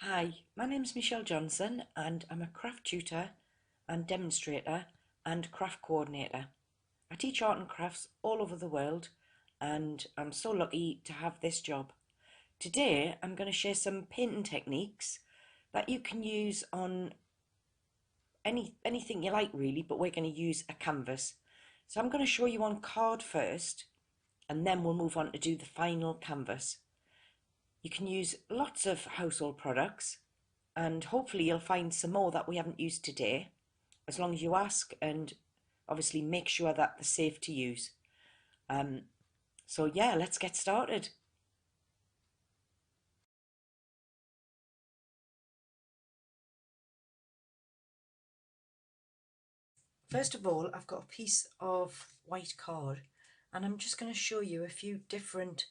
Hi, my name's Michelle Johnson and I'm a craft tutor and demonstrator and craft coordinator. I teach art and crafts all over the world and I'm so lucky to have this job. Today I'm going to share some painting techniques that you can use on anything you like really, but we're going to use a canvas. So I'm going to show you on card first and then we'll move on to do the final canvas. You can use lots of household products and hopefully you'll find some more that we haven't used today, as long as you ask and obviously make sure that they're safe to use. So yeah, let's get started. First of all, I've got a piece of white card and I'm just going to show you a few different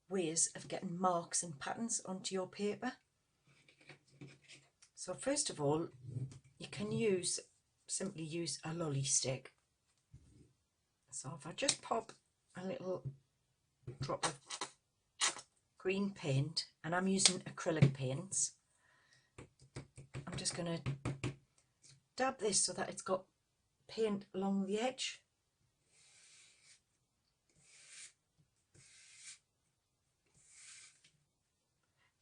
ways of getting marks and patterns onto your paper. So first of all, you can simply use a lolly stick. So if I just pop a little drop of green paint, and I'm using acrylic paints, I'm just going to dab this so that it's got paint along the edge.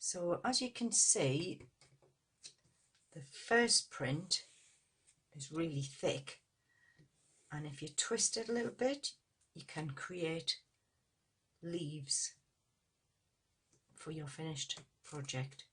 So as you can see, the first print is really thick, and if you twist it a little bit you can create leaves for your finished project.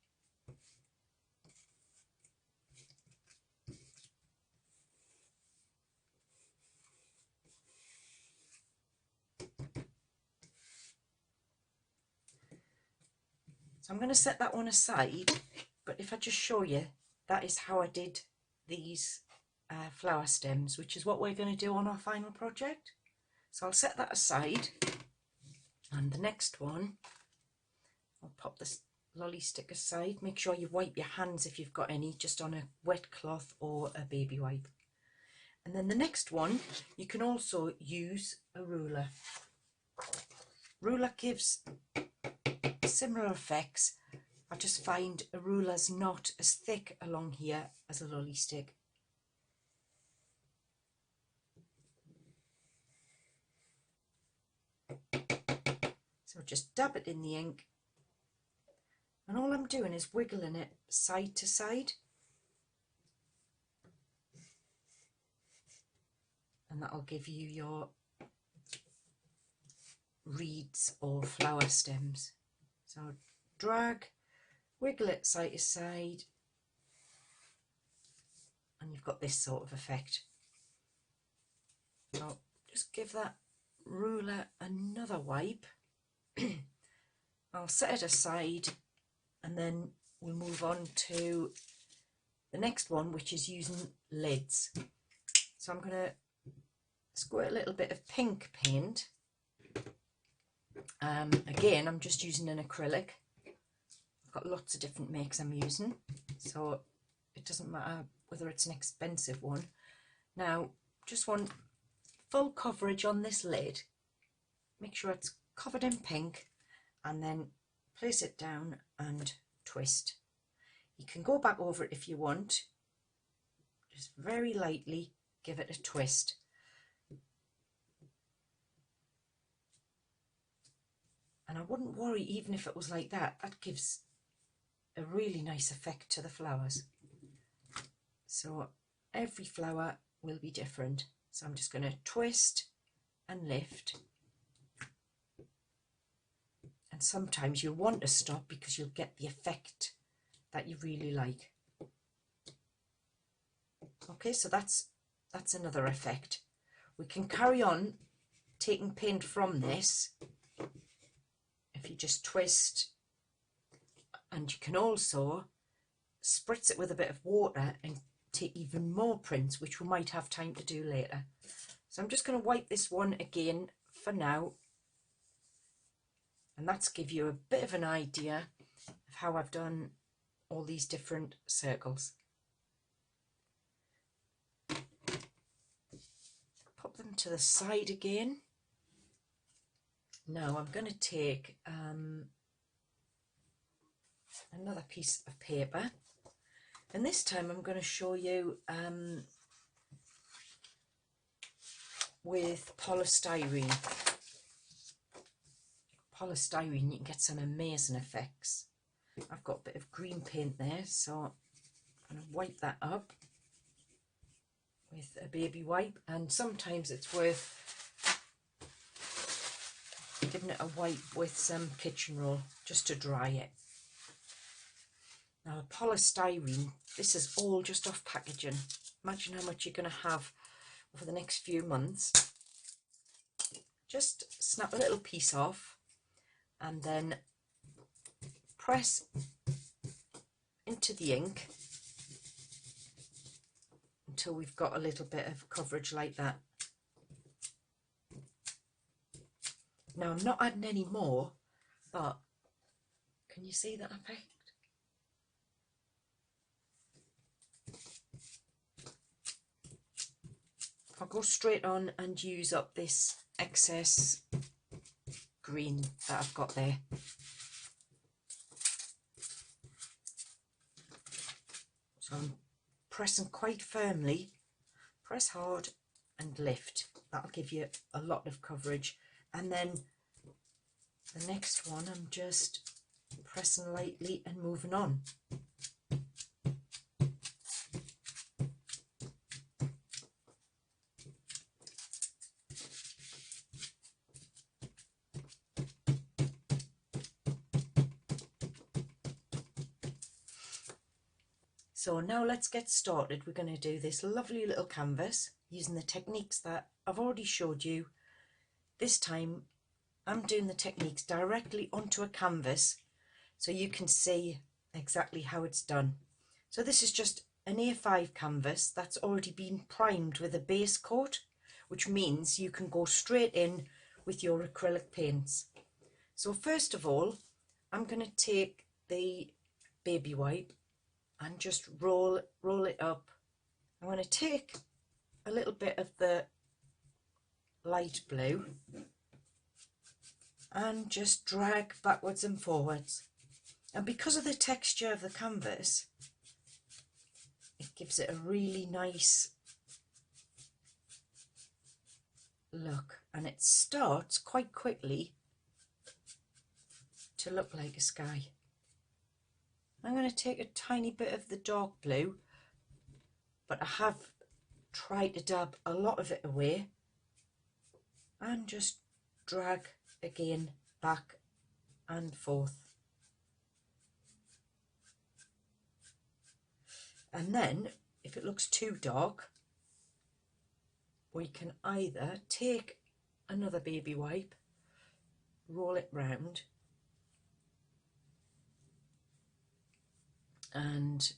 So I'm going to set that one aside, but if I just show you, that is how I did these flower stems, which is what we're going to do on our final project. So I'll set that aside, and the next one, I'll pop this lolly stick aside. Make sure you wipe your hands if you've got any, just on a wet cloth or a baby wipe. And then the next one, you can also use a ruler. Ruler gives similar effects. I just find a ruler's not as thick along here as a lolly stick. So just dab it in the ink, and all I'm doing is wiggling it side to side, and that'll give you your reeds or flower stems. So drag, wiggle it side to side, and you've got this sort of effect. So just give that ruler another wipe. I'll set it aside, and then we'll move on to the next one, which is using lids. So I'm going to squirt a little bit of pink paint. Again, I'm just using an acrylic. I've got lots of different makes I'm using, so it doesn't matter whether it's an expensive one. Now, just want full coverage on this lid. Make sure it's covered in pink, and then place it down and twist. You can go back over it if you want. Just very lightly give it a twist. And I wouldn't worry even if it was like that. That gives a really nice effect to the flowers. So every flower will be different. So I'm just going to twist and lift. And sometimes you'll want to stop because you'll get the effect that you really like. Okay, so that's another effect. We can carry on taking paint from this. If you just twist, and you can also spritz it with a bit of water and take even more prints, which we might have time to do later. So I'm just going to wipe this one again for now, and that's give you a bit of an idea of how I've done all these different circles. Pop them to the side again. Now I'm going to take another piece of paper, and this time I'm going to show you with polystyrene. Polystyrene, you can get some amazing effects. I've got a bit of green paint there, so I'm going to wipe that up with a baby wipe, and sometimes it's worth giving it a wipe with some kitchen roll just to dry it. Now polystyrene, this is all just off packaging. Imagine how much you're going to have over the next few months. Just snap a little piece off and then press into the ink until we've got a little bit of coverage like that. Now I'm not adding any more, but can you see that effect? I'll go straight on and use up this excess green that I've got there. So I'm pressing quite firmly, press hard and lift. That'll give you a lot of coverage. And then the next one, I'm just pressing lightly and moving on. So now let's get started. We're going to do this lovely little canvas using the techniques that I've already showed you. This time I'm doing the techniques directly onto a canvas so you can see exactly how it's done. So this is just an A5 canvas that's already been primed with a base coat, which means you can go straight in with your acrylic paints. So first of all, I'm going to take the baby wipe and just roll it up. I'm going to take a little bit of the light blue and just drag backwards and forwards. And because of the texture of the canvas, it gives it a really nice look, and it starts quite quickly to look like a sky. I'm going to take a tiny bit of the dark blue, but I have tried to dab a lot of it away, and just drag again back and forth. And then if it looks too dark, we can either take another baby wipe, roll it round and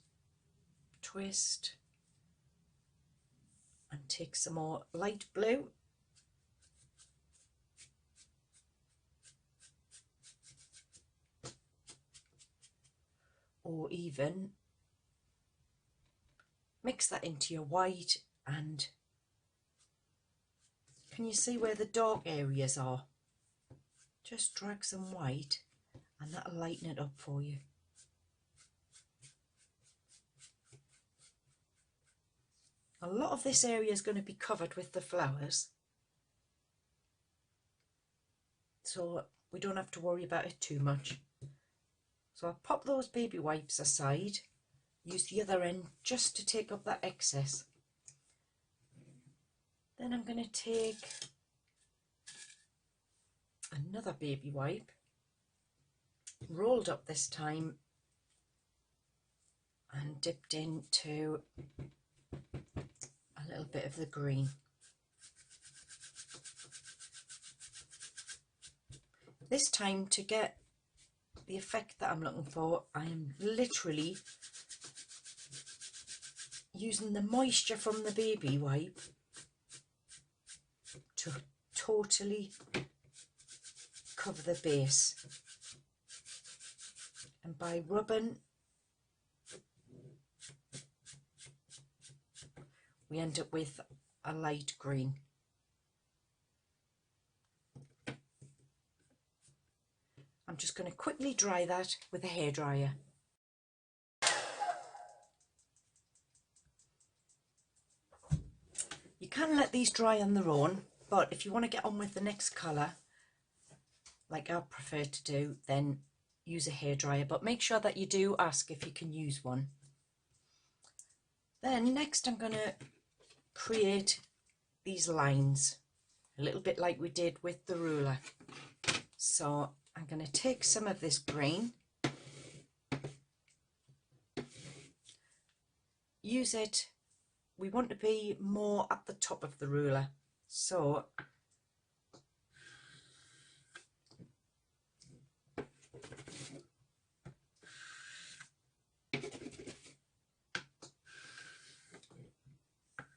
twist and take some more light blue, or even mix that into your white. And can you see where the dark areas are? Just drag some white and that'll lighten it up for you. A lot of this area is going to be covered with the flowers, so we don't have to worry about it too much. So I'll pop those baby wipes aside, use the other end just to take up that excess. Then I'm going to take another baby wipe, rolled up this time and dipped into a little bit of the green. This time, to get the effect that I'm looking for, I am literally using the moisture from the baby wipe to totally cover the base, and by rubbing we end up with a light green. I'm just going to quickly dry that with a hairdryer. can let these dry on their own, but if you want to get on with the next colour, like I prefer to do, then use a hairdryer, but make sure that you do ask if you can use one. Then next I'm going to create these lines, a little bit like we did with the ruler. So I'm going to take some of this green, use it, we want to be more at the top of the ruler, so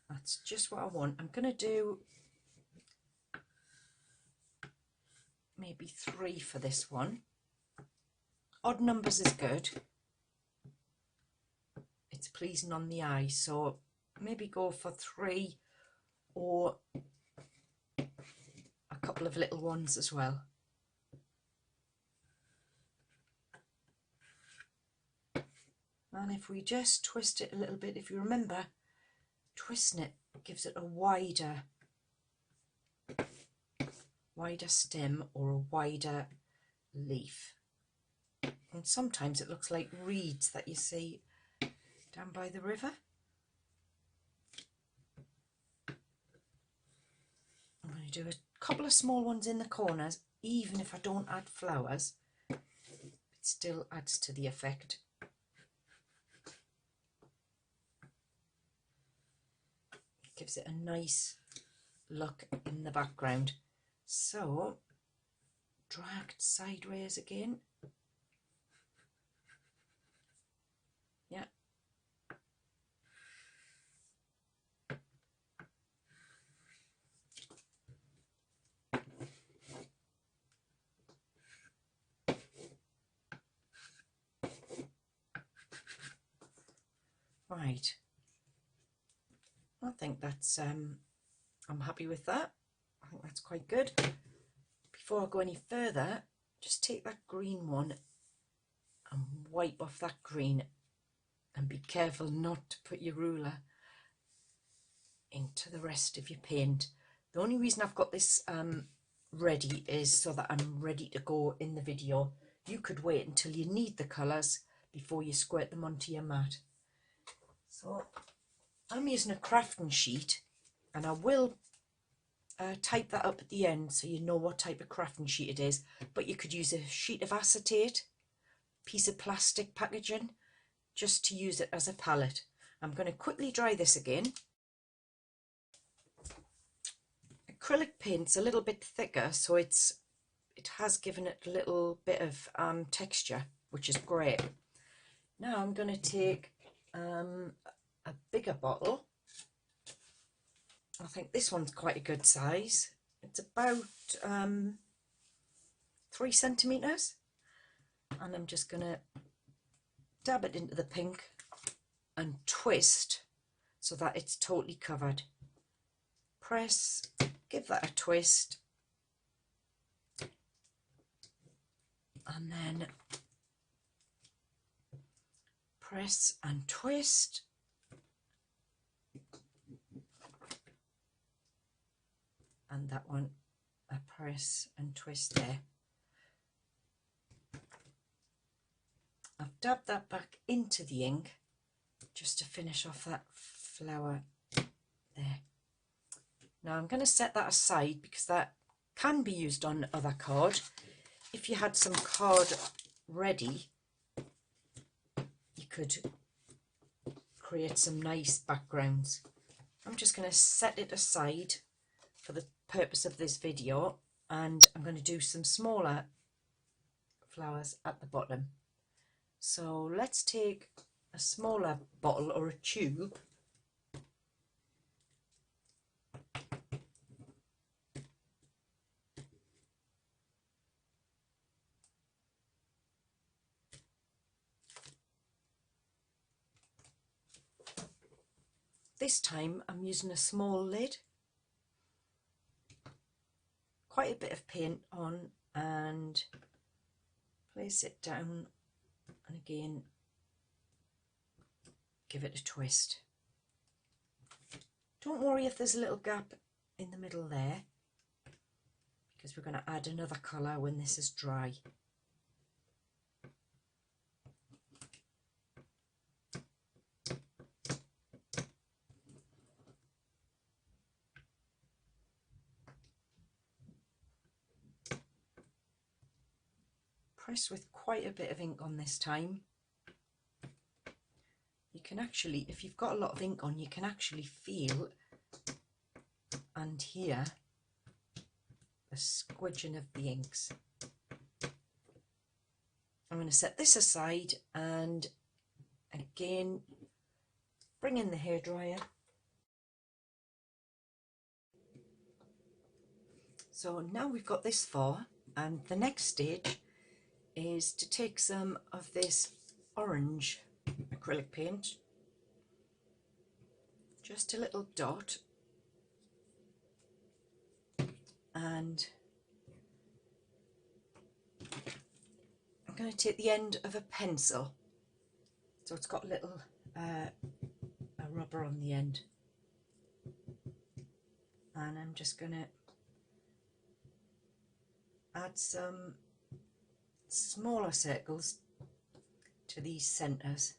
that's just what I want. I'm going to do maybe 3 for this one. Odd numbers is good. It's pleasing on the eye, so maybe go for 3 or a couple of little ones as well. And if we just twist it a little bit, if you remember, twisting it gives it a wider stem or a wider leaf. And sometimes it looks like reeds that you see down by the river. I'm going to do a couple of small ones in the corners. Even if I don't add flowers, it still adds to the effect. It gives it a nice look in the background. So, dragged sideways again. Yeah. Right. I think that's, I'm happy with that. I think that's quite good. Before I go any further, just take that green one and wipe off that green, and be careful not to put your ruler into the rest of your paint. The only reason I've got this ready is so that I'm ready to go in the video. You could wait until you need the colours before you squirt them onto your mat. So I'm using a crafting sheet, and I will type that up at the end so you know what type of crafting sheet it is, but you could use a sheet of acetate, piece of plastic packaging, just to use it as a palette. I'm going to quickly dry this again. Acrylic paint's a little bit thicker, so it has given it a little bit of texture, which is great. Now I'm going to take a bigger bottle. I think this one's quite a good size. It's about 3 centimetres, and I'm just going to dab it into the pink and twist so that it's totally covered. Press, give that a twist, and then press and twist, and that one I press and twist there. I've dabbed that back into the ink just to finish off that flower there. Now I'm going to set that aside because that can be used on other card. If you had some card ready, you could create some nice backgrounds. I'm just going to set it aside for the purpose of this video, and I'm going to do some smaller flowers at the bottom. So let's take a smaller bottle or a tube, this time I'm using a small lid, quite a bit of paint on, and place it down, and again give it a twist. Don't worry if there's a little gap in the middle there, because we're going to add another colour when this is dry. Press with quite a bit of ink on this time. You can actually, if you've got a lot of ink on, you can actually feel and hear the squidging of the inks. I'm going to set this aside and again bring in the hairdryer. So now we've got this far, and the next stage is to take some of this orange acrylic paint, just a little dot, and I'm going to take the end of a pencil, so it's got a little a rubber on the end, and I'm just going to add some smaller circles to these centres.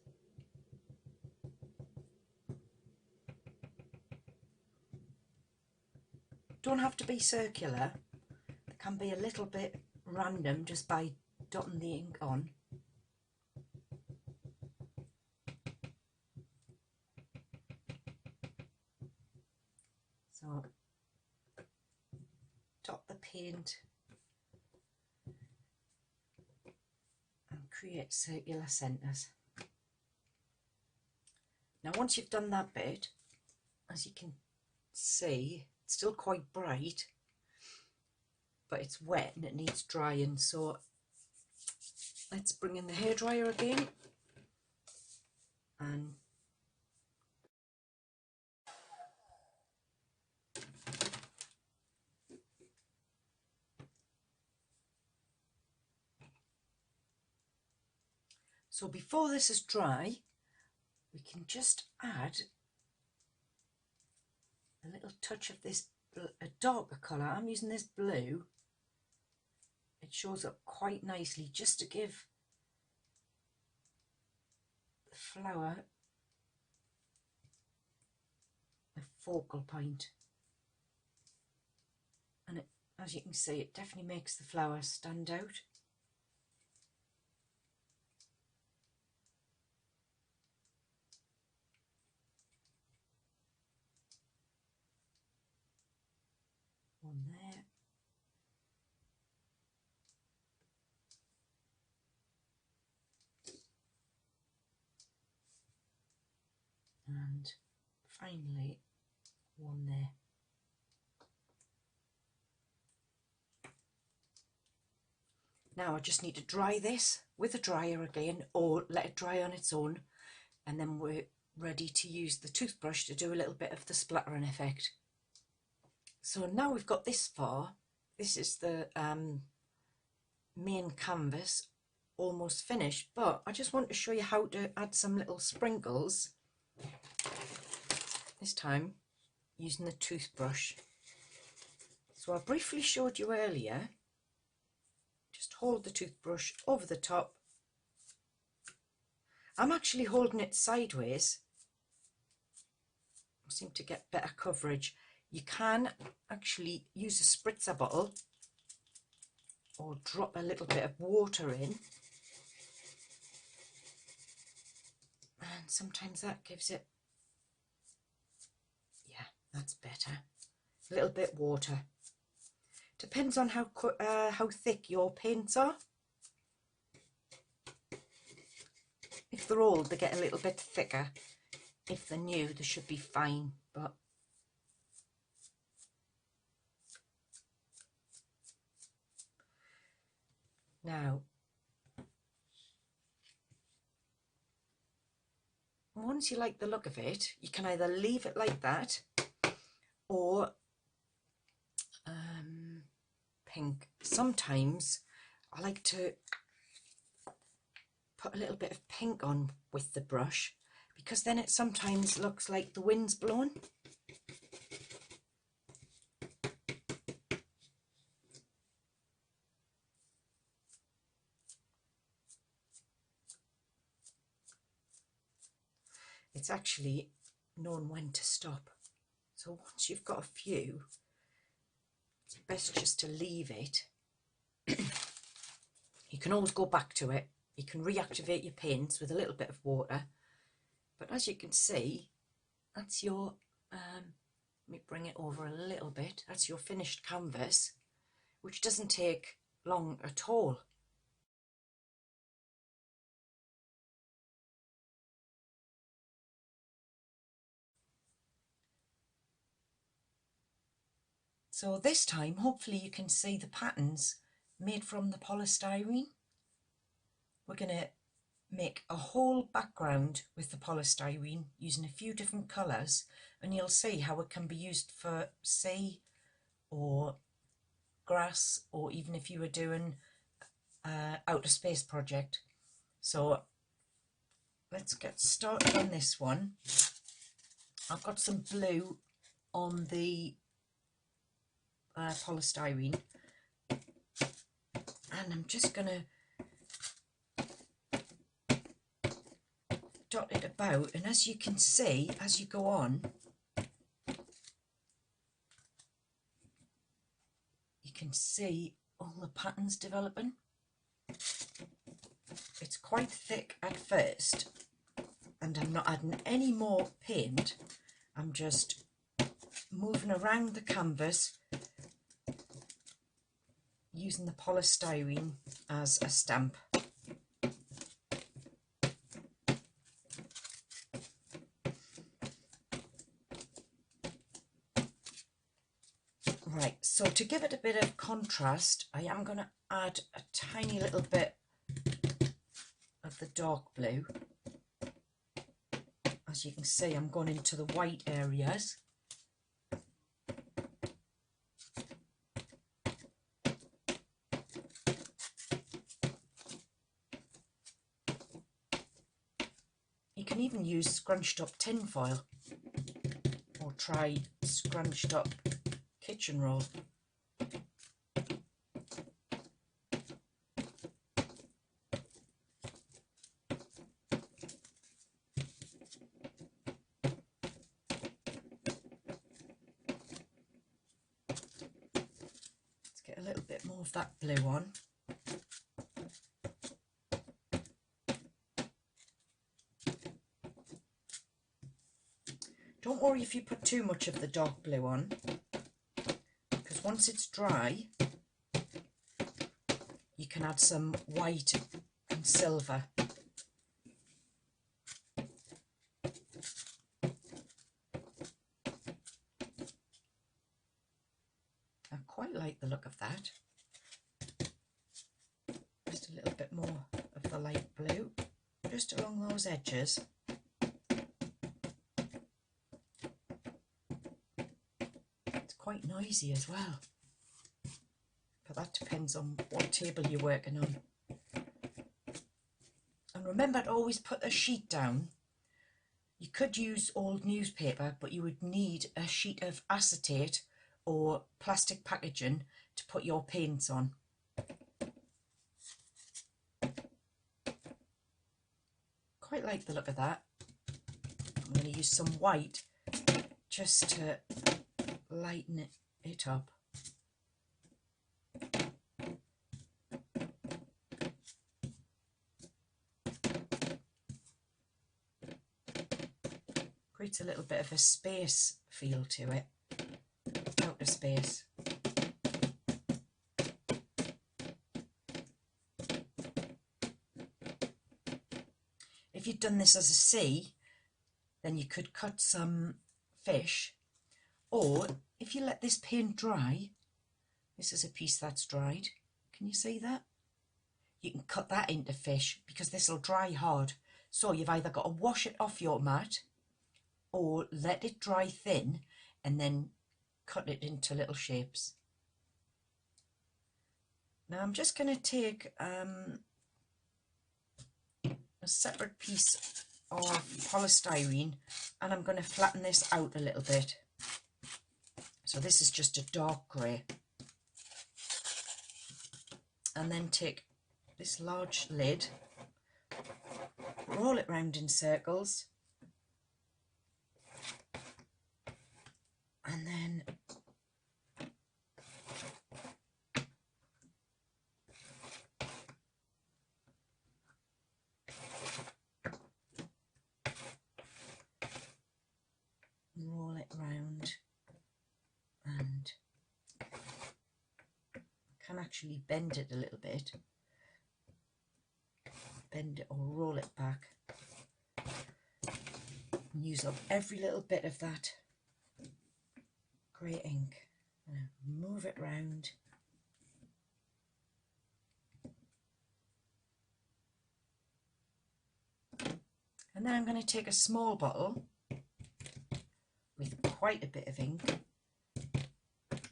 Don't have to be circular, it can be a little bit random just by dotting the ink on. So dot the paint and create circular centres. Now once you've done that bit, as you can see, it's still quite bright, but it's wet and it needs drying, so let's bring in the hairdryer again and so before this is dry, we can just add a little touch of this, a darker colour. I'm using this blue. It shows up quite nicely just to give the flower a focal point. And it, as you can see, it definitely makes the flower stand out. One there. And finally one there. Now I just need to dry this with a dryer again, or let it dry on its own, and then we're ready to use the toothbrush to do a little bit of the splattering effect. So now we've got this far, this is the main canvas almost finished, but I just want to show you how to add some little sprinkles, this time using the toothbrush. So I briefly showed you earlier, just hold the toothbrush over the top. I'm actually holding it sideways, I seem to get better coverage. You can actually use a spritzer bottle or drop a little bit of water in, and sometimes that gives it, yeah, that's better. A little bit water. Depends on how thick your paints are. If they're old, they get a little bit thicker. If they're new, they should be fine, but now, once you like the look of it, you can either leave it like that or pink. Sometimes I like to put a little bit of pink on with the brush, because then it sometimes looks like the wind's blowing. it's actually knowing when to stop. So once you've got a few, it's best just to leave it. You can always go back to it. You can reactivate your paints with a little bit of water. But as you can see, that's your, let me bring it over a little bit. That's your finished canvas, which doesn't take long at all. So this time, hopefully you can see the patterns made from the polystyrene. We're going to make a whole background with the polystyrene using a few different colours, and you'll see how it can be used for sea or grass, or even if you were doing outer space project. So let's get started on this one. I've got some blue on the polystyrene, and I'm just going to dot it about, and as you can see, as you go on, you can see all the patterns developing. It's quite thick at first, and I'm not adding any more paint. I'm just moving around the canvas using the polystyrene as a stamp. Right, so to give it a bit of contrast, I am going to add a tiny little bit of the dark blue. As you can see, I'm going into the white areas. You can even use scrunched up tin foil, or try scrunched up kitchen roll. Let's get a little bit more of that blue on. Don't worry if you put too much of the dark blue on, because once it's dry, you can add some white and silver. I quite like the look of that. Just a little bit more of the light blue, just along those edges. Quite noisy as well, but that depends on what table you're working on. And remember to always put a sheet down. You could use old newspaper, but you would need a sheet of acetate or plastic packaging to put your paints on. Quite like the look of that. I'm going to use some white just to lighten it up. Creates a little bit of a space feel to it, outer space. If you'd done this as a sea, then you could cut some fish. Or if you let this paint dry, this is a piece that's dried. Can you see that? You can cut that into fish because this will dry hard. So you've either got to wash it off your mat or let it dry thin and then cut it into little shapes. Now I'm just going to take a separate piece of polystyrene and I'm going to flatten this out a little bit. So this is just a dark grey. And then take this large lid, roll it round in circles, actually bend it a little bit. Bend it or roll it back. And use up every little bit of that grey ink. And move it round. And then I'm going to take a small bottle with quite a bit of ink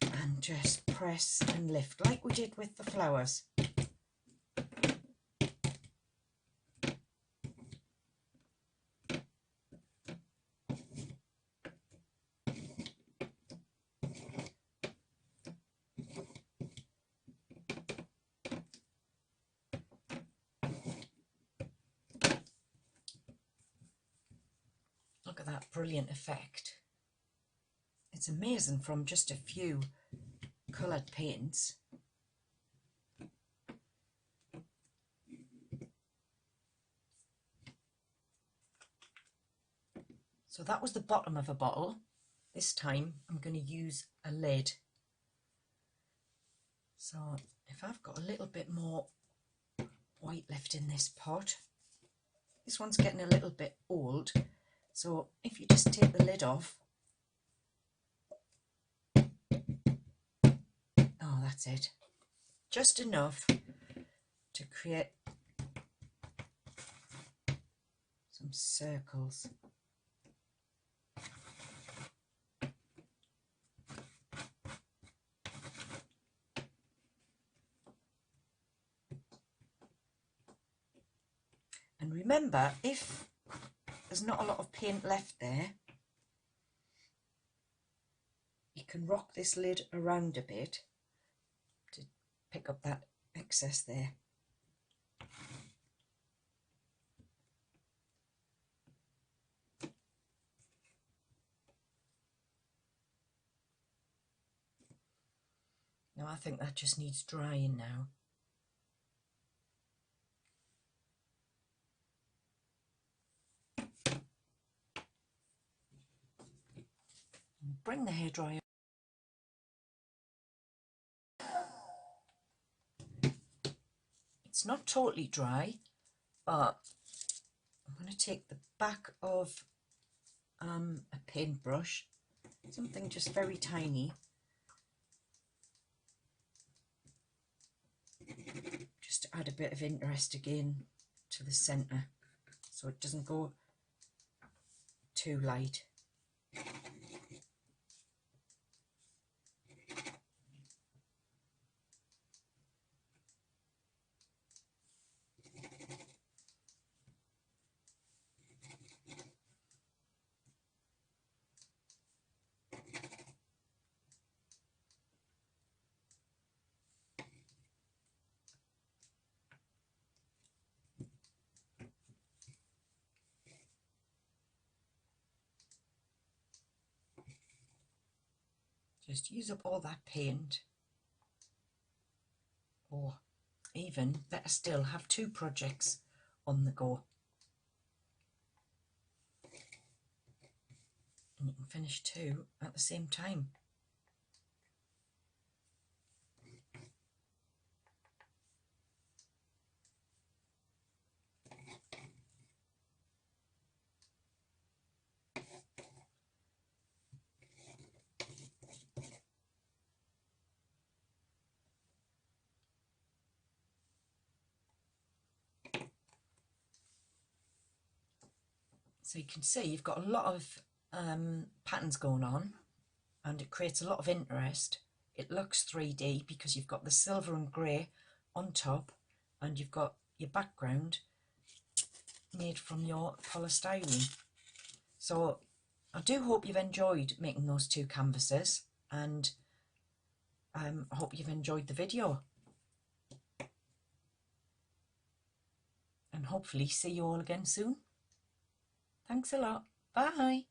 and just press and lift like we did with the flowers. Look at that brilliant effect. It's amazing from just a few coloured paints. So that was the bottom of a bottle. This time I'm going to use a lid. So if I've got a little bit more white left in this pot, this one's getting a little bit old. So if you just take the lid off, oh, that's it. Just enough to create some circles. And remember, if there's not a lot of paint left there, you can rock this lid around a bit to pick up that excess there. Now I think that just needs drying now. Bring the hairdryer. It's not totally dry, but I'm going to take the back of a paintbrush, something just very tiny, just to add a bit of interest again to the centre so it doesn't go too light. Just use up all that paint, or even better still, have two projects on the go. And you can finish two at the same time. So you can see you've got a lot of patterns going on, and it creates a lot of interest. It looks 3D because you've got the silver and grey on top, and you've got your background made from your polystyrene. So I do hope you've enjoyed making those two canvases, and I hope you've enjoyed the video, and hopefully see you all again soon. Thanks a lot. Bye.